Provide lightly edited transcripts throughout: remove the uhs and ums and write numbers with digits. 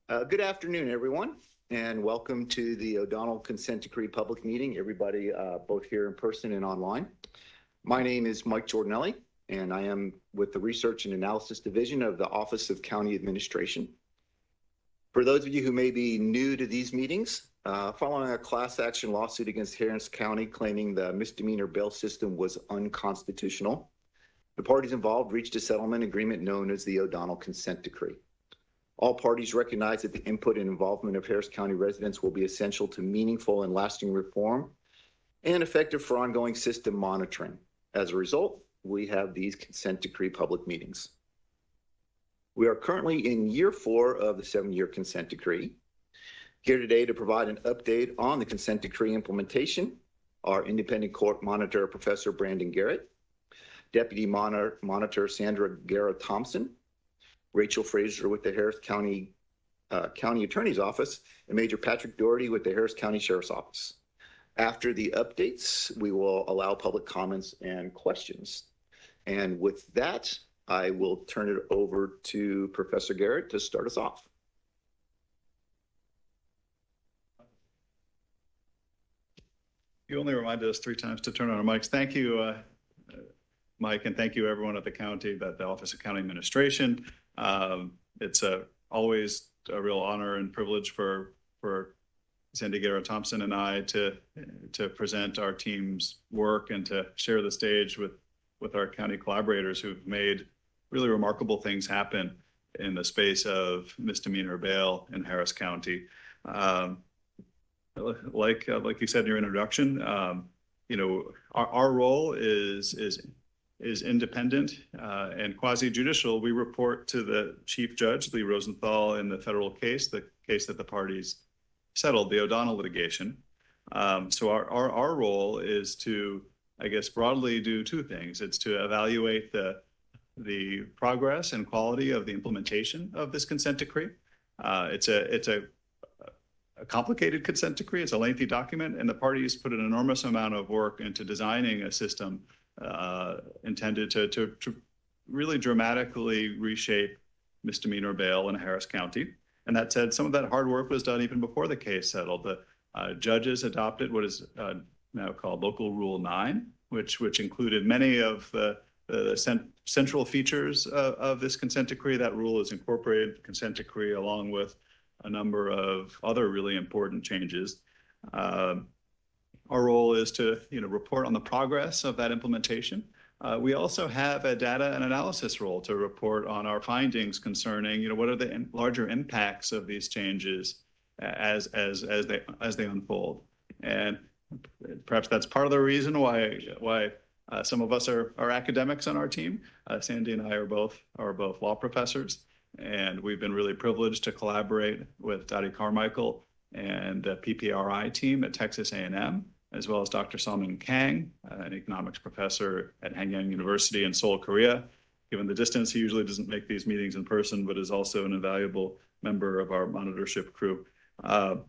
Good afternoon, everyone, and welcome to the O'Donnell Consent Decree public meeting, everybody both here in person and online. My name is Mike Giordinelli, and I am with the Research and Analysis Division of the Office of County Administration. For those of you who may be new to these meetings, following a class action lawsuit against Harris County claiming the misdemeanor bail system was unconstitutional, the parties involved reached a settlement agreement known as the O'Donnell Consent Decree. All parties recognize that the input and involvement of Harris County residents will be essential to meaningful and lasting reform and effective for ongoing system monitoring. As a result, we have these consent decree public meetings. We are currently in year 4 of the 7-year consent decree. Here today to provide an update on the consent decree implementation are independent court monitor Professor Brandon Garrett, Deputy Monitor Sandra Guerra-Thompson, Rachel Fraser with the Harris County County Attorney's Office, and Major Patrick Doherty with the Harris County Sheriff's Office. After the updates, we will allow public comments and questions. And with that, I will turn it over to Professor Garrett to start us off. You only reminded us 3 times to turn on our mics. Thank you, Mike, and thank you everyone at the county, at the Office of County Administration. It's always a real honor and privilege for Sandy Guerra-Thompson and I to present our team's work and to share the stage with our county collaborators who've made really remarkable things happen in the space of misdemeanor bail in Harris County. Like you said in your introduction, our role is independent and quasi-judicial. We report to the Chief Judge, Lee Rosenthal, in the federal case, the case that the parties settled, the O'Donnell litigation. So our role is to, I guess, broadly do 2 things. It's to evaluate the progress and quality of the implementation of this consent decree. It's a complicated consent decree. It's a lengthy document, and the parties put an enormous amount of work into designing a system intended to really dramatically reshape misdemeanor bail in Harris County. And that said, some of that hard work was done even before the case settled. The judges adopted what is now called Local Rule 9, which included many of the central features of this consent decree. That rule is incorporated in the consent decree along with a number of other really important changes. Our role is to report on the progress of that implementation. We also have a data and analysis role to report on our findings concerning what are the larger impacts of these changes as they unfold. And perhaps that's part of the reason why some of us are academics on our team. Sandy and I are both law professors, and we've been really privileged to collaborate with Dottie Carmichael and the PPRI team at Texas A&M, as well as Dr. Salman Kang, an economics professor at Hanyang University in Seoul, Korea. Given the distance, he usually doesn't make these meetings in person, but is also an invaluable member of our monitorship crew. In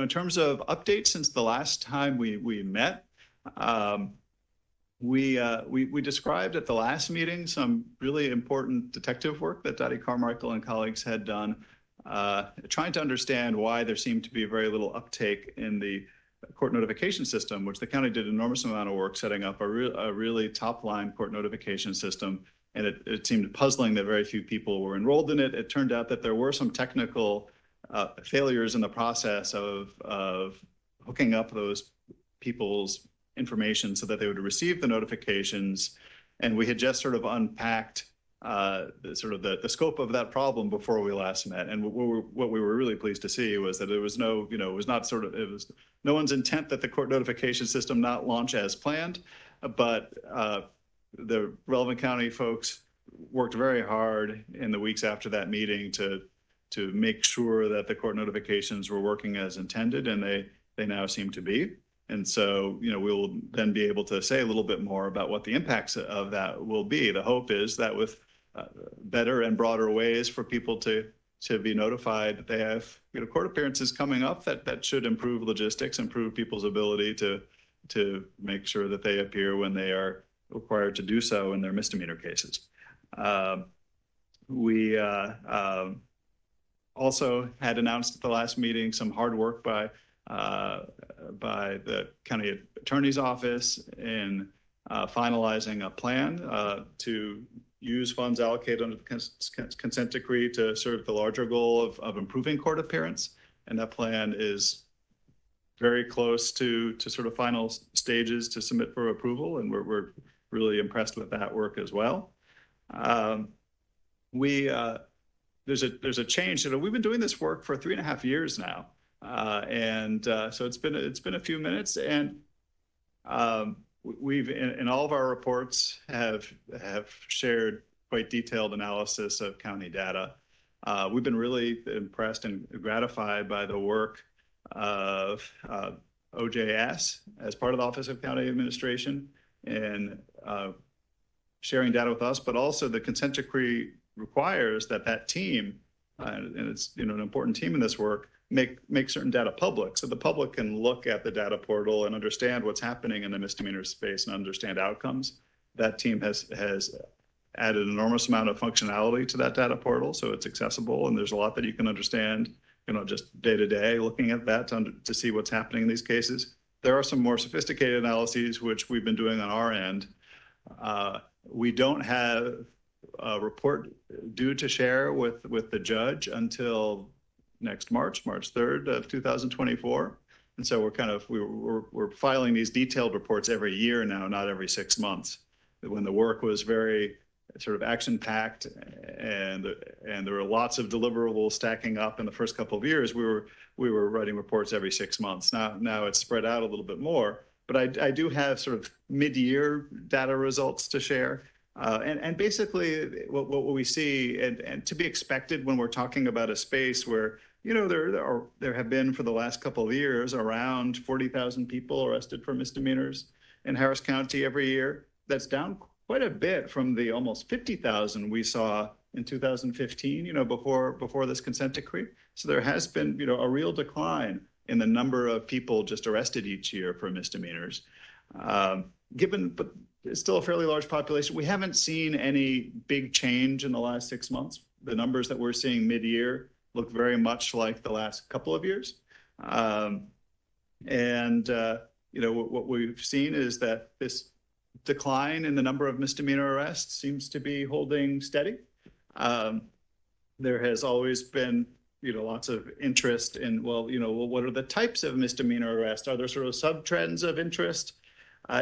terms of updates since the last time we met, we described at the last meeting some really important detective work that Dottie Carmichael and colleagues had done, trying to understand why there seemed to be very little uptake in the court notification system, which the county did an enormous amount of work setting up a really top-line court notification system. And it seemed puzzling that very few people were enrolled in it. It turned out that there were some technical failures in the process of hooking up those people's information so that they would receive the notifications. And we had just sort of unpacked the scope of that problem before we last met. And what we were really pleased to see was that there was no one's intent that the court notification system not launch as planned, but the relevant county folks worked very hard in the weeks after that meeting to make sure that the court notifications were working as intended, and they now seem to be. And so, we will then be able to say a little bit more about what the impacts of that will be. The hope is that with better and broader ways for people to be notified that they have court appearances coming up, that should improve logistics, improve people's ability to make sure that they appear when they are required to do so in their misdemeanor cases. We also had announced at the last meeting some hard work by the county attorney's office in finalizing a plan to use funds allocated under the consent decree to serve the larger goal of improving court appearance. And that plan is very close to sort of final stages to submit for approval. And we're really impressed with that work as well. There's a change. We've been doing this work for 3.5 years now. So it's been a few minutes, and we've in all of our reports have shared quite detailed analysis of county data. We've been really impressed and gratified by the work of OJS as part of the Office of County Administration and sharing data with us, but also the consent decree requires that team, and it's an important team in this work, make certain data public, so the public can look at the data portal and understand what's happening in the misdemeanor space and understand outcomes. That team has added an enormous amount of functionality to that data portal, so it's accessible, and there's a lot that you can understand, just day to day, looking at that to see what's happening in these cases. There are some more sophisticated analyses which we've been doing on our end. We don't have a report due to share with the judge until next March 3rd of 2024. And so we're filing these detailed reports every year now, not every 6 months. When the work was very sort of action-packed and there were lots of deliverables stacking up in the first couple of years, we were writing reports every 6 months. Now it's spread out a little bit more, but I do have sort of mid-year data results to share. And basically what we see and to be expected when we're talking about a space where there have been for the last couple of years around 40,000 people arrested for misdemeanors in Harris County every year. That's down quite a bit from the almost 50,000 we saw in 2015, before this consent decree. So there has been, a real decline in the number of people just arrested each year for misdemeanors. But it's still a fairly large population. We haven't seen any big change in the last 6 months. The numbers that we're seeing mid-year look very much like the last couple of years. What we've seen is that this decline in the number of misdemeanor arrests seems to be holding steady. There has always been, lots of interest in, what are the types of misdemeanor arrests? Are there sort of sub-trends of interest?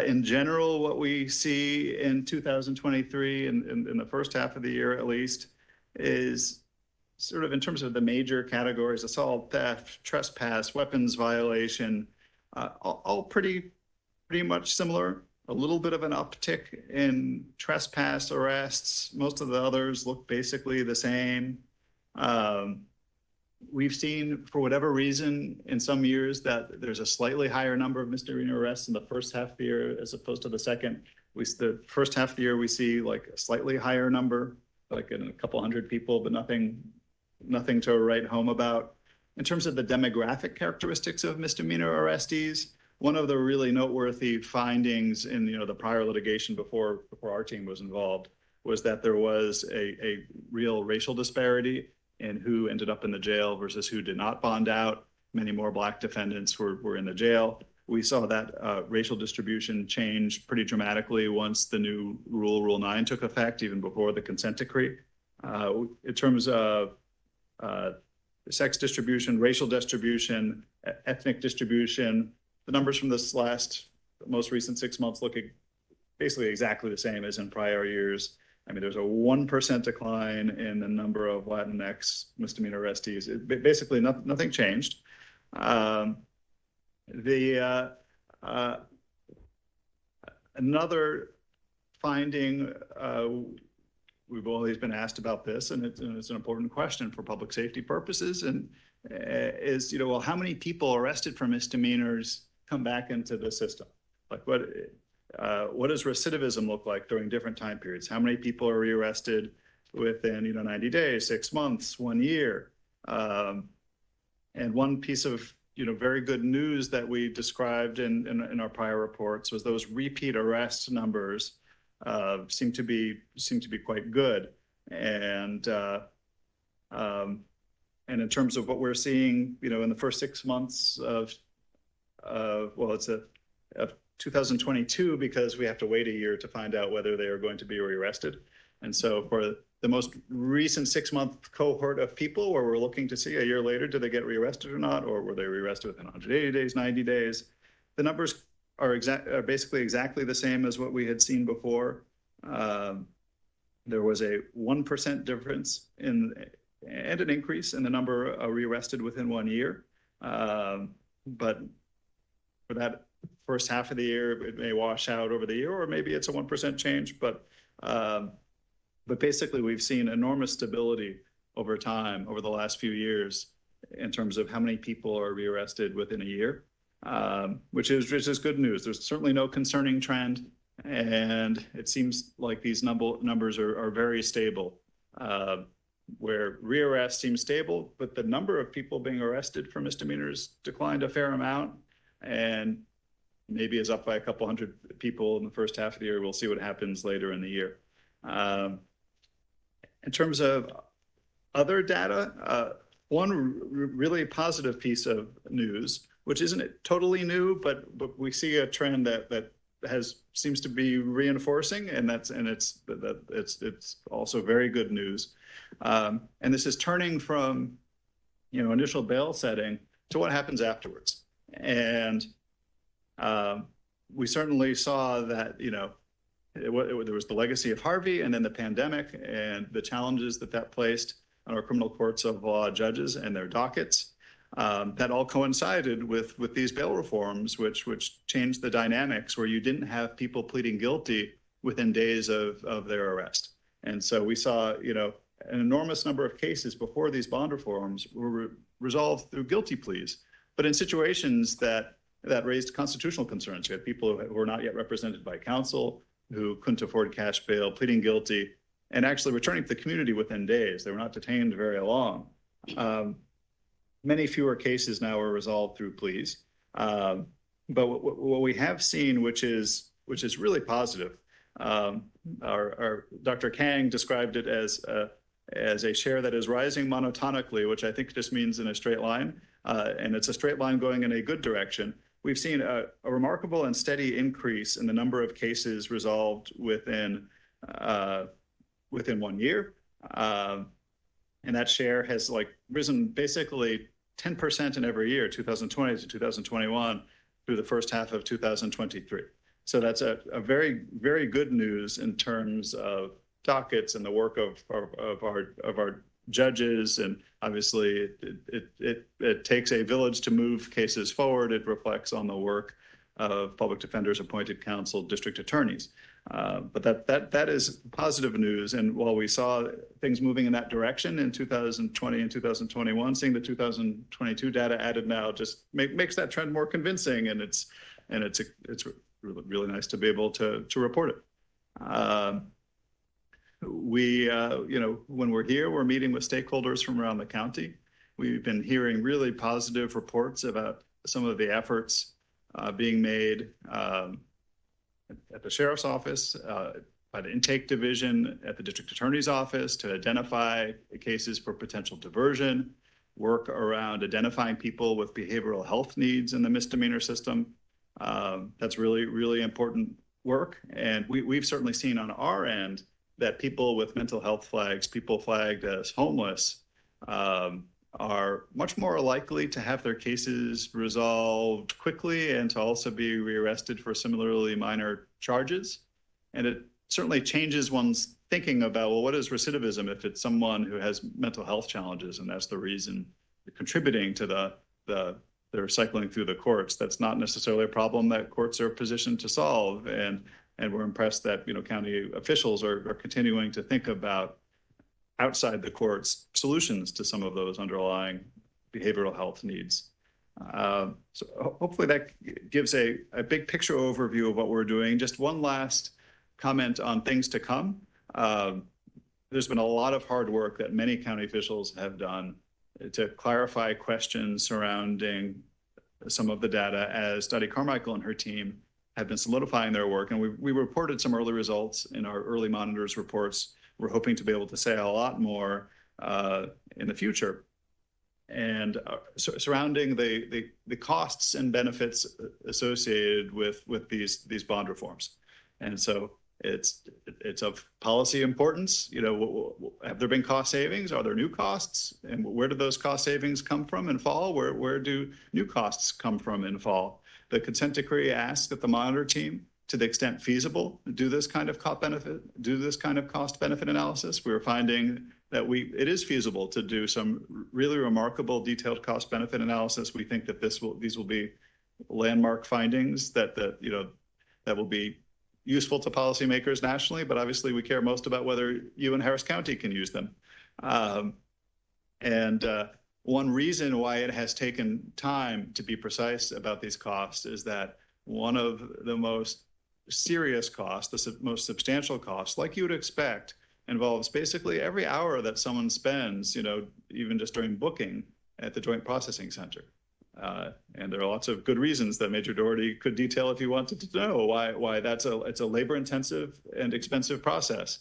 In general, what we see in 2023 and in the first half of the year at least is sort of in terms of the major categories: assault, theft, trespass, weapons violation, all pretty much similar. A little bit of an uptick in trespass arrests. Most of the others look basically the same. We've seen, for whatever reason, in some years that there's a slightly higher number of misdemeanor arrests in the first half of the year as opposed to the second. The first half of the year, we see like a slightly higher number, like in a couple hundred people, but nothing to write home about. In terms of the demographic characteristics of misdemeanor arrestees, one of the really noteworthy findings in the prior litigation before our team was involved was that there was a real racial disparity in who ended up in the jail versus who did not bond out. Many more Black defendants were in the jail. We saw that racial distribution change pretty dramatically once the new Rule 9 took effect, even before the consent decree. In terms of sex distribution, racial distribution, ethnic distribution, the numbers from this most recent 6 months look basically exactly the same as in prior years. I mean, there's a 1% decline in the number of Latinx misdemeanor arrestees. Basically, nothing changed. Another finding, we've always been asked about this, and it's an important question for public safety purposes, and is, how many people arrested for misdemeanors come back into the system? Like what does recidivism look like during different time periods? How many people are rearrested within 90 days, 6 months, 1 year? And one piece of very good news that we described in our prior reports was those repeat arrest numbers seem to be quite good. And in terms of what we're seeing, in the first 6 months of 2022, because we have to wait a year to find out whether they are going to be rearrested. And so for the most recent 6-month cohort of people where we're looking to see a year later, did they get rearrested or not, or were they rearrested within 180 days, 90 days? The numbers are basically exactly the same as what we had seen before. There was a 1% difference and an increase in the number rearrested within 1 year. But for that first half of the year, it may wash out over the year, or maybe it's a 1% change. But basically, we've seen enormous stability over time, over the last few years, in terms of how many people are rearrested within a year, which is good news. There's certainly no concerning trend, and it seems like these numbers are very stable. Where rearrest seems stable, but the number of people being arrested for misdemeanors declined a fair amount, and maybe is up by a couple hundred people in the first half of the year. We'll see what happens later in the year. In terms of other data, one really positive piece of news, which isn't totally new, but we see a trend that seems to be reinforcing, and it's also very good news. And this is turning from, initial bail setting to what happens afterwards. And we certainly saw that, there was the legacy of Harvey, and then the pandemic and the challenges that placed on our criminal courts of law judges and their dockets. That all coincided with these bail reforms, which changed the dynamics, where you didn't have people pleading guilty within days of their arrest. And so we saw, an enormous number of cases before these bond reforms were resolved through guilty pleas, but in situations that raised constitutional concerns. You had people who were not yet represented by counsel, who couldn't afford cash bail, pleading guilty, and actually returning to the community within days. They were not detained very long. Many fewer cases now are resolved through pleas. But what we have seen, which is really positive, our Dr. Kang described it as a share that is rising monotonically, which I think just means in a straight line, and it's a straight line going in a good direction. We've seen a remarkable and steady increase in the number of cases resolved within 1 year. And that share has risen basically 10% in every year, 2020 to 2021, through the first half of 2023. So that's a very, very good news in terms of dockets and the work of our judges. And obviously it takes a village to move cases forward. It reflects on the work of public defenders, appointed counsel, district attorneys. But that is positive news. And while we saw things moving in that direction in 2020 and 2021, seeing the 2022 data added now just makes that trend more convincing. And it's really nice to be able to report it. When we're here, we're meeting with stakeholders from around the county. We've been hearing really positive reports about some of the efforts being made at the sheriff's office, by the intake division, at the district attorney's office, to identify cases for potential diversion, work around identifying people with behavioral health needs in the misdemeanor system. That's really, really important work. And we've certainly seen on our end that people with mental health flags, people flagged as homeless, are much more likely to have their cases resolved quickly and to also be rearrested for similarly minor charges. And it certainly changes one's thinking about, well, what is recidivism if it's someone who has mental health challenges and that's the reason contributing to their cycling through the courts? That's not necessarily a problem that courts are positioned to solve. And we're impressed that, county officials are continuing to think about outside the courts solutions to some of those underlying behavioral health needs. So hopefully that gives a big picture overview of what we're doing. Just one last comment on things to come. There's been a lot of hard work that many county officials have done to clarify questions surrounding some of the data, as Dottie Carmichael and her team have been solidifying their work. And we reported some early results in our early monitors reports, we're hoping to be able to say a lot more in the future. And surrounding the costs and benefits associated with these bond reforms. And so it's of policy importance. You know, have there been cost savings? Are there new costs? And where do those cost savings come from in fall? Where do new costs come from in fall? The consent decree asks that the monitor team, to the extent feasible, do this kind of cost benefit analysis. We were finding that it is feasible to do some really remarkable detailed cost benefit analysis. We think that these will be landmark findings that will be useful to policymakers nationally, but obviously we care most about whether you in Harris County can use them. One reason why it has taken time to be precise about these costs is that one of the most serious costs, the most substantial costs, like you would expect, involves basically every hour that someone spends, even just during booking at the Joint Processing Center. And there are lots of good reasons that Major Doherty could detail if you wanted to know why it's a labor-intensive and expensive process.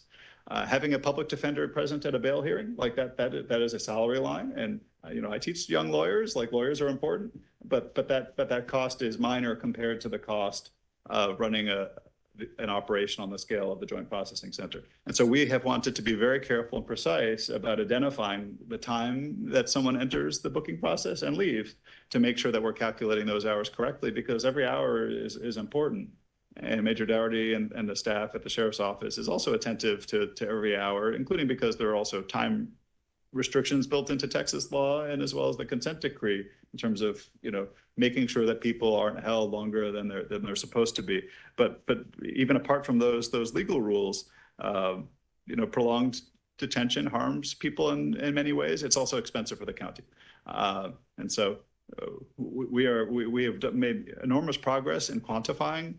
Having a public defender present at a bail hearing like that is a salary line. And I teach young lawyers, like lawyers are important, but that cost is minor compared to the cost of running an operation on the scale of the Joint Processing Center. And so we have wanted to be very careful and precise about identifying the time that someone enters the booking process and leaves to make sure that we're calculating those hours correctly, because every hour is important. And Major Doherty and the staff at the Sheriff's Office is also attentive to every hour, including because there are also time restrictions built into Texas law, and as well as the consent decree, in terms of making sure that people aren't held longer than they're supposed to be. But even apart from those legal rules, prolonged detention harms people in many ways. It's also expensive for the county, and so we have made enormous progress in quantifying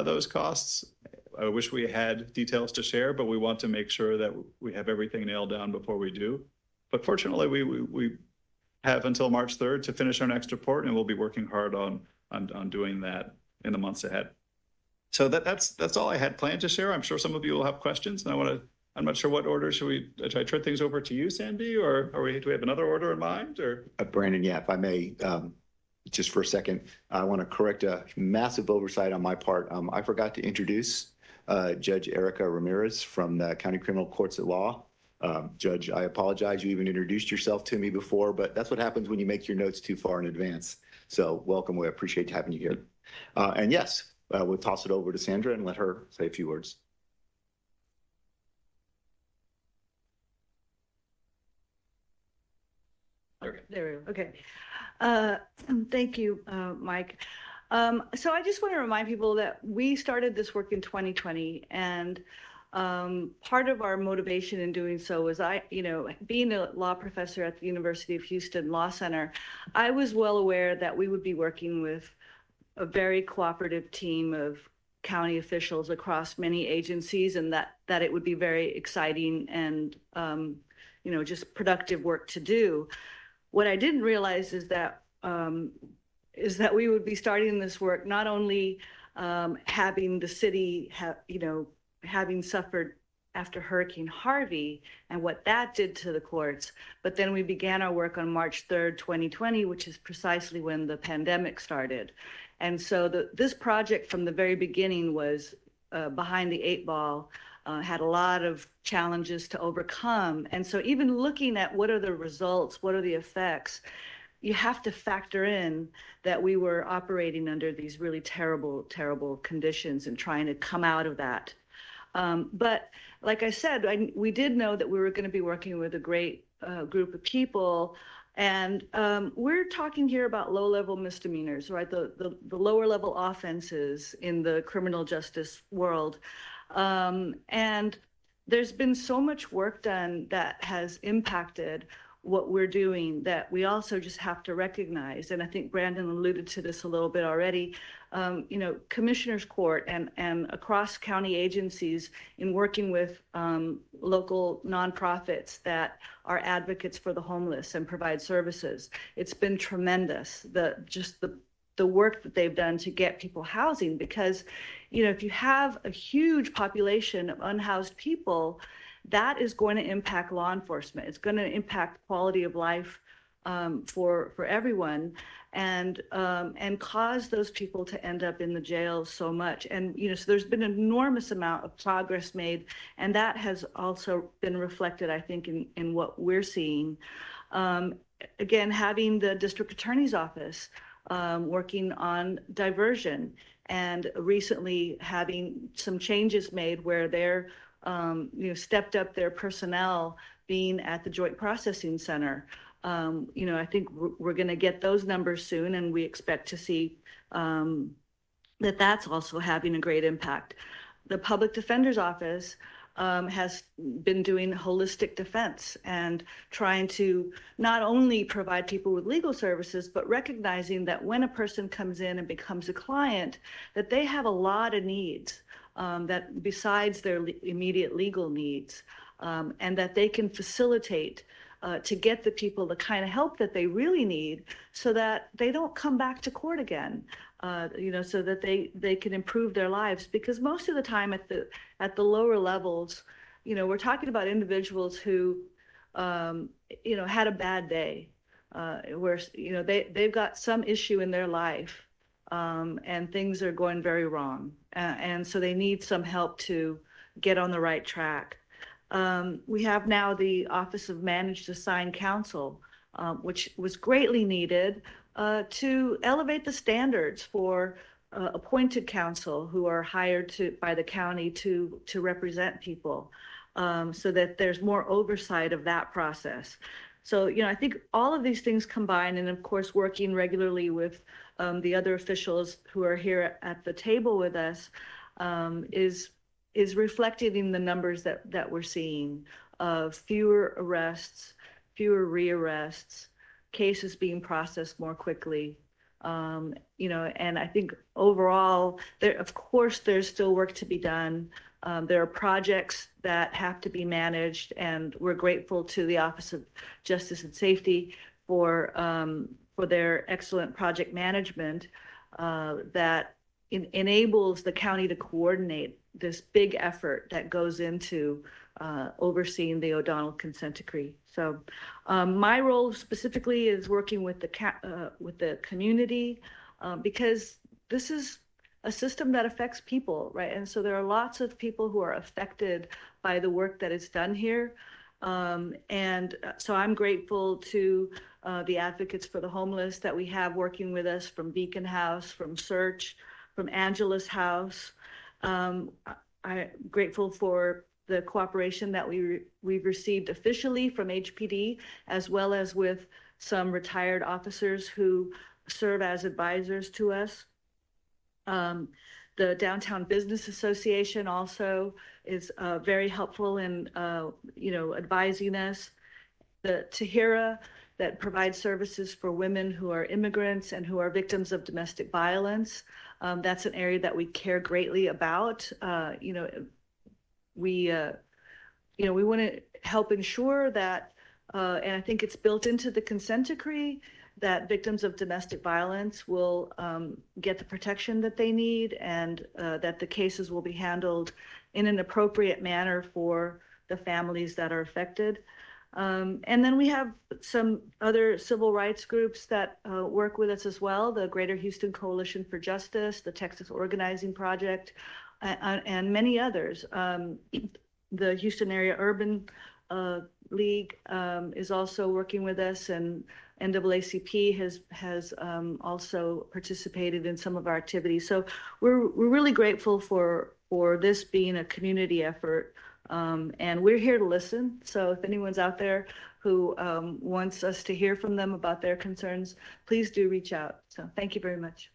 those costs. I wish we had details to share, but we want to make sure that we have everything nailed down before we do. But fortunately, we have until March 3rd to finish our next report, and we'll be working hard on doing that in the months ahead. So that's all I had planned to share. I'm sure some of you will have questions, and I'm not sure what order should I turn things over to you, Sandy, or do we have another order in mind? Or Brandon, yeah, if I may, just for a second, I want to correct a massive oversight on my part. I forgot to introduce Judge Erica Ramirez from the County Criminal Courts at Law. Judge, I apologize. You even introduced yourself to me before, but that's what happens when you make your notes too far in advance. So welcome. We appreciate having you here. And yes, we'll toss it over to Sandra and let her say a few words. There we go. Okay. Thank you, Mike. So I just want to remind people that we started this work in 2020, and part of our motivation in doing so was being a law professor at the University of Houston Law Center, I was well aware that we would be working with a very cooperative team of county officials across many agencies, and that it would be very exciting and just productive work to do. What I didn't realize is that we would be starting this work not only having the city having suffered after Hurricane Harvey and what that did to the courts, but then we began our work on March 3rd, 2020, which is precisely when the pandemic started. And so this project from the very beginning was behind the eight ball, had a lot of challenges to overcome. And so even looking at what are the results, what are the effects, you have to factor in that we were operating under these really terrible, terrible conditions and trying to come out of that. But like I said, we did know that we were going to be working with a great group of people. And we're talking here about low-level misdemeanors, right? The lower-level offenses in the criminal justice world. And there's been so much work done that has impacted what we're doing that we also just have to recognize. And I think Brandon alluded to this a little bit already. Commissioner's Court and across county agencies in working with local nonprofits that are advocates for the homeless and provide services. It's been tremendous. The the work that they've done to get people housing, because, you know, if you have a huge population of unhoused people, that is going to impact law enforcement. It's going to impact quality of life for everyone, and cause those people to end up in the jails so much. And, you know, so there's been an enormous amount of progress made, and that has also been reflected, I think, in what we're seeing. Again, having the district attorney's office working on diversion, and recently having some changes made where they're you know, stepped up their personnel being at the Joint Processing Center. You know, I think we're going to get those numbers soon, and we expect to see that that's also having a great impact. The Public Defender's Office has been doing holistic defense and trying to not only provide people with legal services, but recognizing that when a person comes in and becomes a client, that they have a lot of needs that besides their immediate legal needs, and that they can facilitate to get the people the kind of help that they really need, so that they don't come back to court again. You know, so that they can improve their lives. Because most of the time at the lower levels, you know, we're talking about individuals who, you know, had a bad day, where, you know, they've got some issue in their life, and things are going very wrong, and so they need some help to get on the right track. We have now the Office of Managed Assigned Counsel, which was greatly needed to elevate the standards for appointed counsel who are hired by the county to represent people, so that there's more oversight of that process. So, you know, I think all of these things combined, and of course working regularly with the other officials who are here at the table with us, is reflected in the numbers that we're seeing of fewer arrests, fewer rearrests, cases being processed more quickly. You know, and I think overall, of course, there's still work to be done. There are projects that have to be managed, and we're grateful to the Office of Justice and Safety for their excellent project management that enables the county to coordinate this big effort that goes into overseeing the O'Donnell Consent Decree. So my role specifically is working with the community, because this is a system that affects people, right? And so there are lots of people who are affected by the work that is done here. And so I'm grateful to the advocates for the homeless that we have working with us, from Beacon House, from Search, from Angela's House. I'm grateful for the cooperation that we've received officially from HPD, as well as with some retired officers who serve as advisors to us. The Downtown Business Association also is very helpful in you know, advising us. The Tahira, that provides services for women who are immigrants and who are victims of domestic violence. That's an area that we care greatly about. You know, we want to help ensure that, and I think it's built into the consent decree, that victims of domestic violence will get the protection that they need, and that the cases will be handled in an appropriate manner for the families that are affected. And then we have some other civil rights groups that work with us as well: the Greater Houston Coalition for Justice, the Texas Organizing Project, and many others. The Houston Area Urban League is also working with us, and NAACP has also participated in some of our activities. So we're really grateful for this being a community effort. And we're here to listen. So if anyone's out there who wants us to hear from them about their concerns, please do reach out. So thank you very much.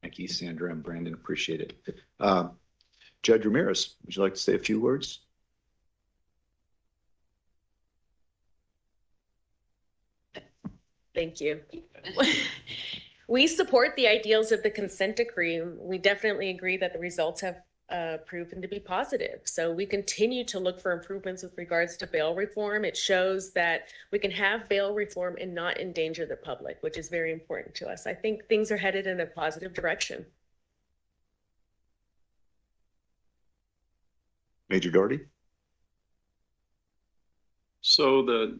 Thank you, Sandra and Brandon. Appreciate it. Judge Ramirez, would you like to say a few words? Thank you. We support the ideals of the consent decree. We definitely agree that the results have proven to be positive. So we continue to look for improvements with regards to bail reform. It shows that we can have bail reform and not endanger the public, which is very important to us. I think things are headed in a positive direction. Major Doherty? So the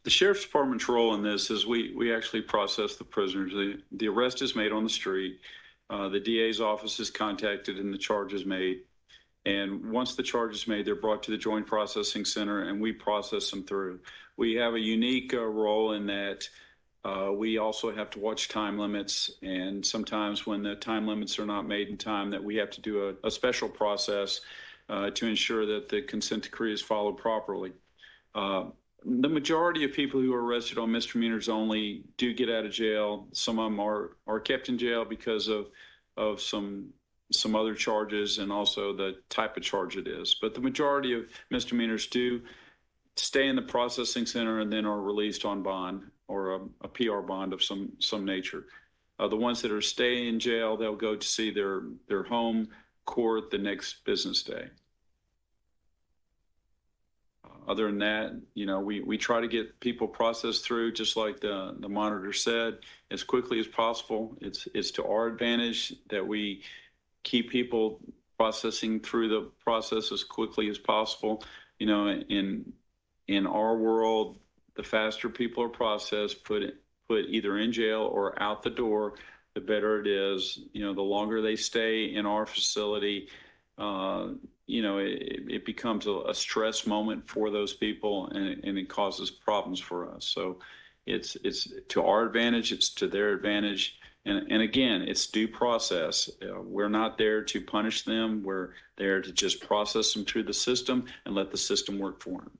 sheriff's department's role in this is we actually process the prisoners. The arrest is made on the street. The DA's office is contacted and the charge is made. And once the charge is made, they're brought to the Joint Processing Center and we process them through. We have a unique role in that we also have to watch time limits. And sometimes when the time limits are not made in time, that we have to do a special process to ensure that the consent decree is followed properly. The majority of people who are arrested on misdemeanors only do get out of jail. Some of them are kept in jail because of some other charges and also the type of charge it is. But the majority of misdemeanors do stay in the processing center and then are released on bond or a PR bond of some nature. The ones that are staying in jail, they'll go to see their home court the next business day. Other than that, we try to get people processed through, just like the monitor said, as quickly as possible. It's to our advantage that we keep people processing through the process as quickly as possible. In our world, the faster people are processed, put either in jail or out the door, the better it is. The longer they stay in our facility, it becomes a stress moment for those people and it causes problems for us. So it's to our advantage, it's to their advantage. And again, it's due process. We're not there to punish them. We're there to just process them through the system and let the system work for them.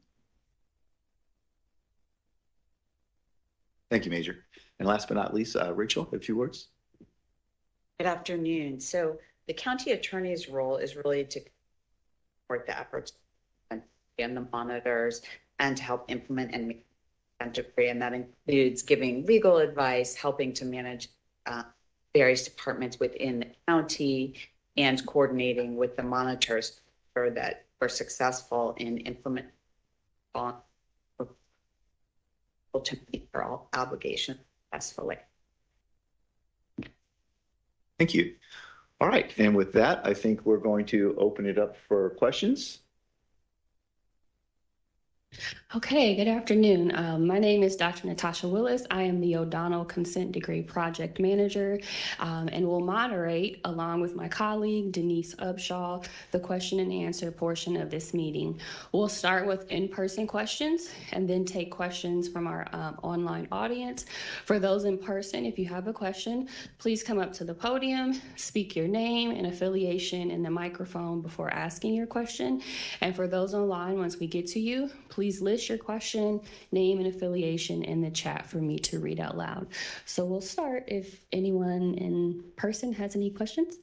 Thank you, Major. And last but not least, Rachel, a few words. Good afternoon. So the county attorney's role is really to support the efforts and the monitors and to help implement and make consent decree. And that includes giving legal advice, helping to manage various departments within the county, and coordinating with the monitors so that we're successful in implementing to meet their obligations successfully. Thank you. All right. And with that, I think we're going to open it up for questions. Okay, good afternoon. My name is Dr. Natasha Willis. I am the O'Donnell Consent Decree Project Manager and will moderate, along with my colleague Denise Upshaw, the question and answer portion of this meeting. We'll start with in-person questions and then take questions from our online audience. For those in person, if you have a question, please come up to the podium, speak your name and affiliation in the microphone before asking your question. And for those online, once we get to you, please list your question, name, and affiliation in the chat for me to read out loud. So we'll start if anyone in person has any questions.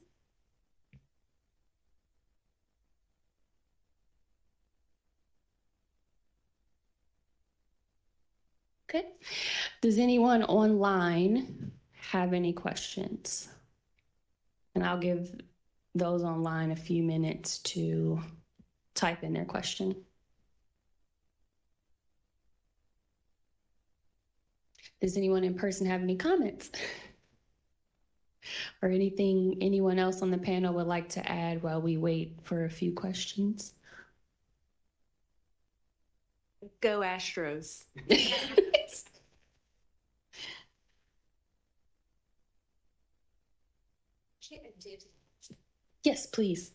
Okay. Does anyone online have any questions? And I'll give those online a few minutes to type in their question. Does anyone in person have any comments? Or anything anyone else on the panel would like to add while we wait for a few questions? Go Astros. Yes, please.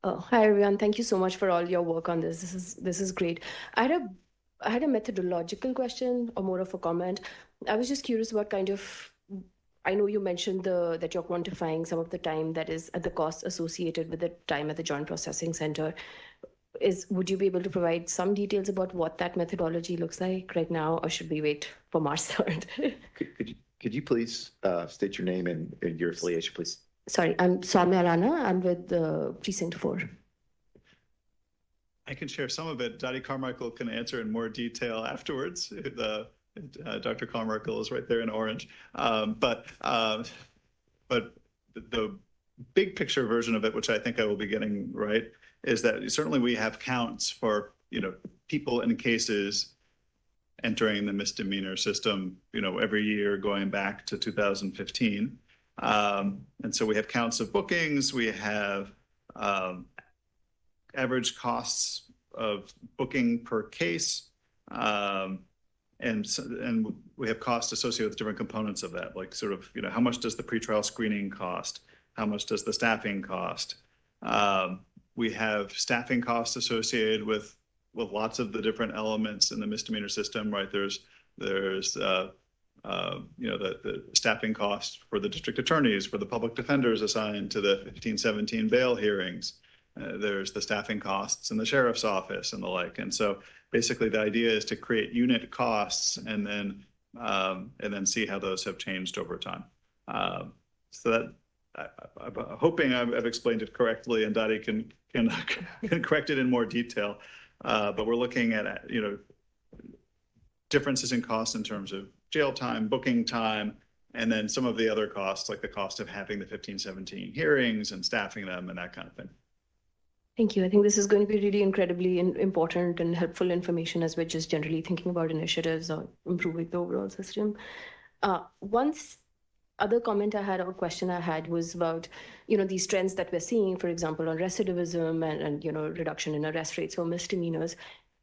Oh, hi everyone. Thank you so much for all your work on this. This is great. I had a methodological question or more of a comment. I was just curious what kind of, I know you mentioned that you're quantifying some of the time that is at the cost associated with the time at the Joint Processing Center. Would you be able to provide some details about what that methodology looks like right now, or should we wait for March 3rd? Could you please state your name and your affiliation, please? Sorry, I'm Soumya Rana. I'm with the Precinct 4. I can share some of it. Dottie Carmichael can answer in more detail afterwards. Dr. Carmichael is right there in orange. But the big picture version of it, which I think I will be getting right, is that certainly we have counts for, people in cases entering the misdemeanor system, every year going back to 2015. And so we have counts of bookings, we have average costs of booking per case, and we have costs associated with different components of that, like sort of, how much does the pretrial screening cost? How much does the staffing cost? We have staffing costs associated with lots of the different elements in the misdemeanor system, right? There's the staffing cost for the district attorneys, for the public defenders assigned to the 1517 bail hearings. There's the staffing costs in the sheriff's office and the like. And so basically the idea is to create unit costs and then see how those have changed over time. So that I'm hoping I've explained it correctly, and Dottie can correct it in more detail. But we're looking at, differences in costs in terms of jail time, booking time, and then some of the other costs, like the cost of having the 1517 hearings and staffing them and that kind of thing. Thank you. I think this is going to be really incredibly important and helpful information as we're just generally thinking about initiatives or improving the overall system. Other comment I had or question I had was about, these trends that we're seeing, for example, on recidivism and reduction in arrest rates for misdemeanors.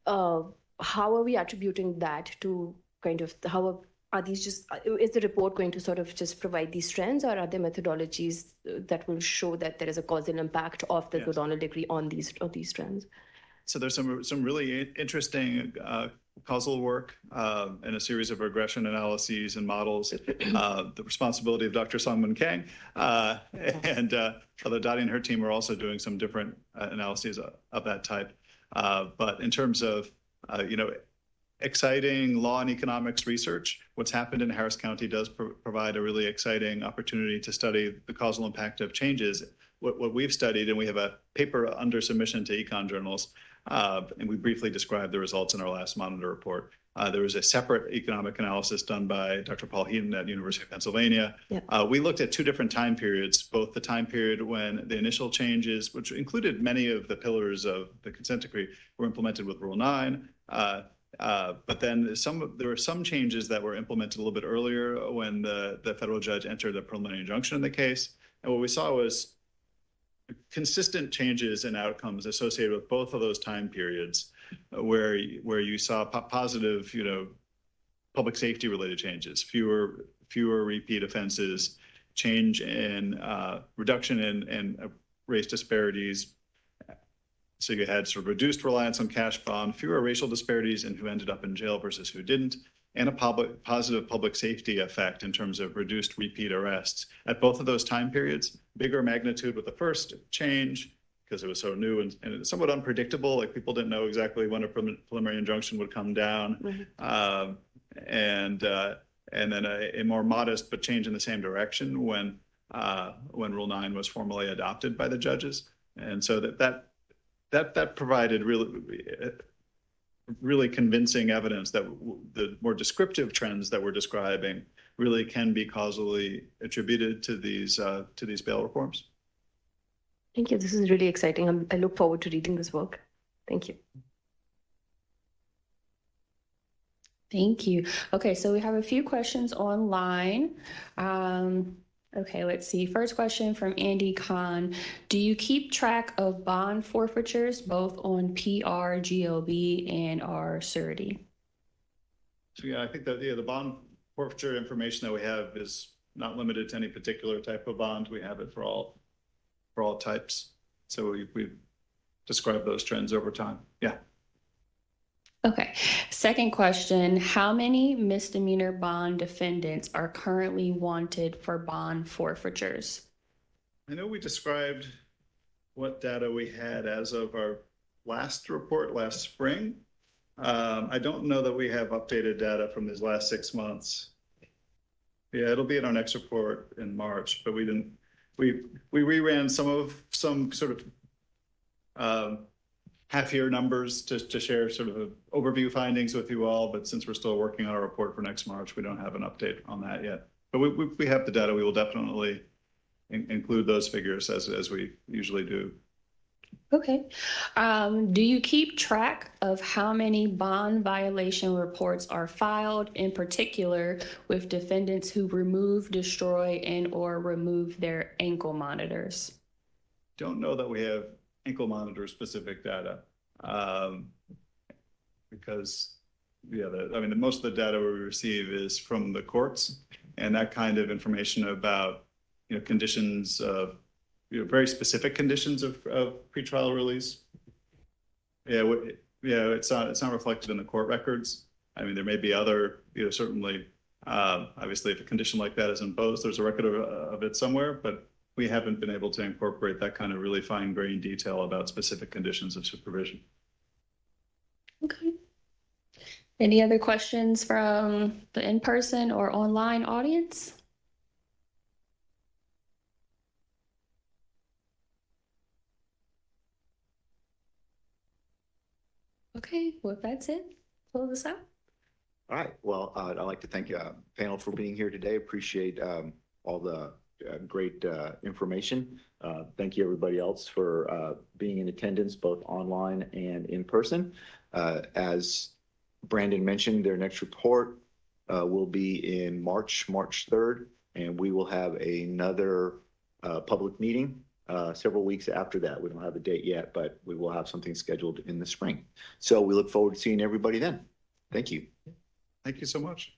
How are we attributing that to kind of are these just, is the report going to sort of just provide these trends, or are there methodologies that will show that there is a causal impact of the O'Donnell decree on these trends? So there's some really interesting causal work and a series of regression analyses and models, the responsibility of Dr. Sungmin Kang. And although Dottie and her team are also doing some different analyses of that type. But in terms of, exciting law and economics research, what's happened in Harris County does provide a really exciting opportunity to study the causal impact of changes. What we've studied, and we have a paper under submission to econ journals, and we briefly described the results in our last monitor report. There was a separate economic analysis done by Dr. Paul Heaton at University of Pennsylvania. Yep. We looked at two different time periods, both the time period when the initial changes, which included many of the pillars of the consent decree, were implemented with Rule 9. But then there were some changes that were implemented a little bit earlier when the federal judge entered the preliminary injunction in the case. And what we saw was consistent changes in outcomes associated with both of those time periods, where you saw positive, public safety related changes, fewer repeat offenses, change in reduction in race disparities. So you had sort of reduced reliance on cash bond, fewer racial disparities in who ended up in jail versus who didn't, and a positive public safety effect in terms of reduced repeat arrests at both of those time periods. Bigger magnitude with the first change because it was so new and somewhat unpredictable. Like people didn't know exactly when a preliminary injunction would come down, and then a more modest but change in the same direction when Rule 9 was formally adopted by the judges, and so that provided really convincing evidence that the more descriptive trends that we're describing really can be causally attributed to these bail reforms. Thank you. This is really exciting. I look forward to reading this work. Thank you. Thank you. Okay, so we have a few questions online. Okay, let's see. First question from Andy Khan. Do you keep track of bond forfeitures both on PR, GLB, and our surety? So yeah, I think that the bond forfeiture information that we have is not limited to any particular type of bond. We have it for all types. So we've described those trends over time. Yeah. Okay. Second question, how many misdemeanor bond defendants are currently wanted for bond forfeitures? I know we described what data we had as of our last report last spring. I don't know that we have updated data from these last 6 months. Yeah, it'll be in our next report in March, but we reran some sort of half-year numbers to share sort of overview findings with you all, but since we're still working on our report for next March, we don't have an update on that yet. But we have the data. We will definitely include those figures as we usually do. Okay. Do you keep track of how many bond violation reports are filed, in particular with defendants who remove, destroy, and/or remove their ankle monitors? Don't know that we have ankle monitor specific data. Because most of the data we receive is from the courts, and that kind of information about, conditions of, very specific conditions of pretrial release. It's not reflected in the court records. I mean, there may be other, certainly, obviously if a condition like that is imposed, there's a record of it somewhere, but we haven't been able to incorporate that kind of really fine-grained detail about specific conditions of supervision. Okay. Any other questions from the in-person or online audience? Okay, well, if that's it, close this out. All right. Well, I'd like to thank you, panel, for being here today. Appreciate all the great information. Thank you, everybody else, for being in attendance, both online and in person. As Brandon mentioned, their next report will be in March 3rd, and we will have another public meeting several weeks after that. We don't have a date yet, but we will have something scheduled in the spring. So we look forward to seeing everybody then. Thank you. Thank you so much.